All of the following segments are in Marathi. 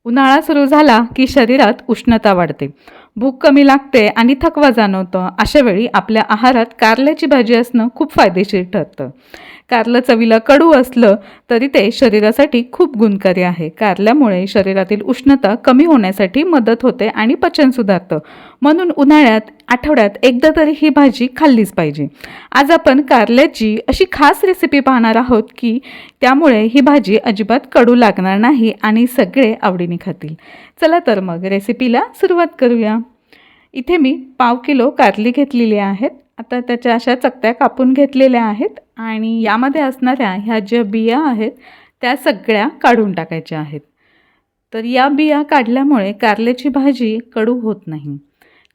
उन्हाळा सुरू झाला की शरीरात उष्णता वाढते, भूक कमी लागते आणि थकवा जाणवतो. अशा वेळी आपल्या आहारात कारल्याची भाजी असणं खूप फायदेशीर ठरतं. कारलं चवीला कडू असलं तरी ते शरीरासाठी खूप गुणकारी आहे. कारल्यामुळे शरीरातील उष्णता कमी होण्यासाठी मदत होते आणि पचन सुधारतं. म्हणून उन्हाळ्यात आठवड्यात एकदा तरी ही भाजी खाल्लीच पाहिजे. आज आपण कारल्याची अशी खास रेसिपी पाहणार आहोत की त्यामुळे ही भाजी अजिबात कडू लागणार नाही आणि सगळे आवडीने खातील. चला तर मग रेसिपीला सुरुवात करूया. इथे मी 1/2 किलो कारली घेतलेली आहेत. आता त्याच्या अशा चकत्या कापून घेतलेल्या आहेत आणि यामध्ये असणाऱ्या ह्या ज्या बिया आहेत त्या सगळ्या काढून टाकायच्या आहेत. तर या बिया काढल्यामुळे कारल्याची भाजी कडू होत नाही.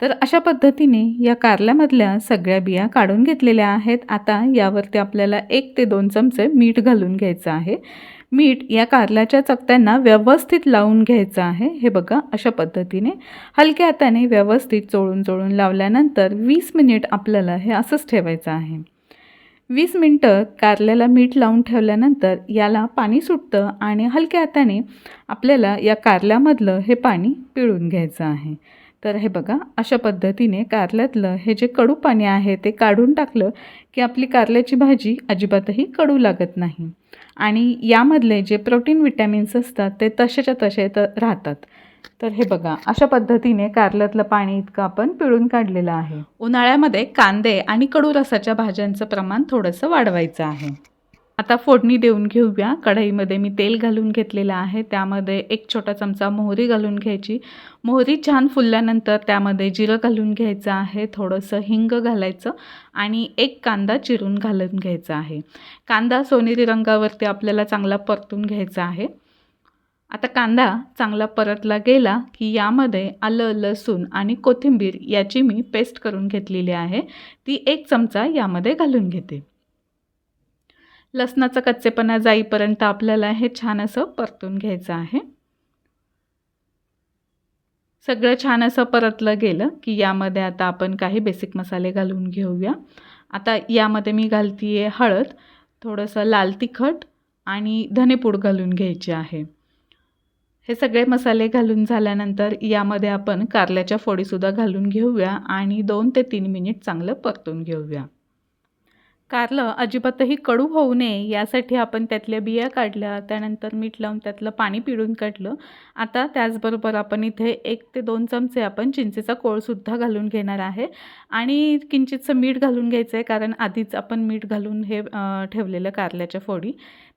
तर अशा पद्धतीने या कारल्यामधल्या सगळ्या बिया काढून घेतलेल्या आहेत. आता यावरती आपल्याला 1 ते 2 चमचे मीठ घालून घ्यायचं आहे. मीठ या कारल्याच्या चकत्यांना व्यवस्थित लावून घ्यायचं आहे. हे बघा अशा पद्धतीने हलक्या हाताने व्यवस्थित चोळून लावल्यानंतर 20 मिनिट आपल्याला हे असंच ठेवायचं आहे. 20 मिनटं कारल्याला मीठ लावून ठेवल्यानंतर याला पाणी सुटतं आणि हलक्या हाताने आपल्याला या कारल्यामधलं हे पाणी पिळून घ्यायचं आहे. तर हे बघा अशा पद्धतीने कारल्यातलं हे जे कडू पाणी आहे ते काढून टाकलं की आपली कारल्याची भाजी अजिबातही कडू लागत नाही आणि यामधले जे प्रोटीन विटॅमिन्स असतात ते तसेच्या तसे राहतात. तर हे बघा अशा पद्धतीने कारल्यातलं पाणी इतकं आपण पिळून काढलेलं आहे. उन्हाळ्यामध्ये कांदे आणि कडू रसाच्या भाज्यांचं प्रमाण थोडंसं वाढवायचं आहे. आता फोडणी देऊन घेऊया. कढईमध्ये मी तेल घालून घेतलेलं आहे. त्यामध्ये 1 छोटा चमचा मोहरी घालून घ्यायची. मोहरी छान फुलल्यानंतर त्यामध्ये जिरं घालून घ्यायचं आहे, थोडंसं हिंग घालायचं आणि 1 कांदा चिरून घालून घ्यायचा आहे. कांदा सोनेरी रंगावरती आपल्याला चांगला परतून घ्यायचा आहे. आता कांदा चांगला परतला गेला की यामध्ये आलं, लसूण आणि कोथिंबीर याची मी पेस्ट करून घेतलेली आहे. ती 1 चमचा यामध्ये घालून घेते. लसणाचा कच्चेपणा जाईपर्यंत आपल्याला हे छान असं परतून घ्यायचं आहे. सगळं छान असं परतलं गेलं की यामध्ये आता आपण काही बेसिक मसाले घालून घेऊया. आता यामध्ये मी घालतीये हळद, थोडंसं लाल तिखट आणि धनेपूड घालून घ्यायची आहे. हे सगळे मसाले घालून झाल्यानंतर यामध्ये आपण कारल्याच्या फोडीसुद्धा घालून घेऊया आणि 2 ते 3 मिनिट चांगलं परतून घेऊया. कारलं अजिबातही कडू होऊ नये यासाठी आपण त्यातल्या बिया काढल्या, त्यानंतर मीठ लावून त्यातलं पाणी पिळून काढलं. आता त्याचबरोबर आपण इथे 1 ते 2 चमचे आपण चिंचेचा कोळसुद्धा घालून घेणार आहे आणि किंचितसं मीठ घालून घ्यायचं आहे, कारण आधीच आपण मीठ घालून हे ठेवलेलं कारल्याच्या फोडी.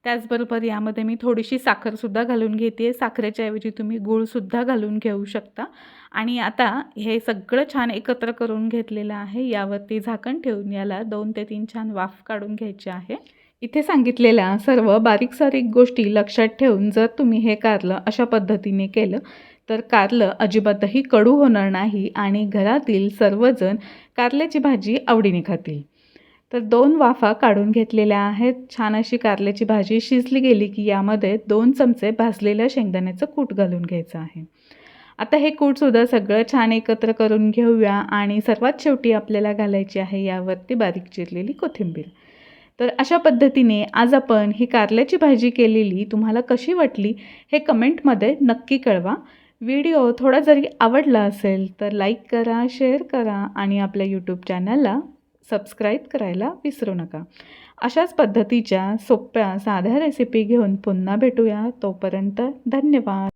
त्याचबरोबर यामध्ये मी थोडीशी साखरसुद्धा घालून घेते आहे. साखरेच्या ऐवजी तुम्ही गूळसुद्धा घालून घेऊ शकता. आणि आता हे सगळं छान एकत्र करून घेतलेलं आहे. यावरती झाकण ठेवून याला 2 ते 3 छान वाफ काढून घ्यायची आहे. इथे सांगितलेल्या सर्व बारीक-सारीक गोष्टी लक्षात ठेवून जर तुम्ही हे कारलं अशा पद्धतीने केलं तर कारलं अजिबातही कडू होणार नाही आणि घरातील सर्वजण कारल्याची भाजी आवडीने खातील. तर 2 वाफा काढून घेतलेल्या आहेत. छान अशी कारल्याची भाजी शिजली गेली की यामध्ये 2 चमचे भाजलेल्या शेंगदाण्याचं कूट घालून घ्यायचं आहे. आता हे कूटसुद्धा सगळं छान एकत्र करून घेऊया आणि सर्वात शेवटी आपल्याला घालायची आहे यावरती बारीक चिरलेली कोथिंबीर. तर अशा पद्धतीने आज आपण ही कारल्याची भाजी केलेली तुम्हाला कशी वाटली हे कमेंटमध्ये नक्की कळवा. व्हिडिओ थोडा जरी आवडला असेल तर लाईक करा, शेअर करा आणि आपल्या यूट्यूब चॅनलला सबस्क्राईब करायला विसरू नका. अशाच पद्धतीच्या सोप्या साध्या रेसिपी घेऊन पुन्हा भेटूया. तोपर्यंत धन्यवाद.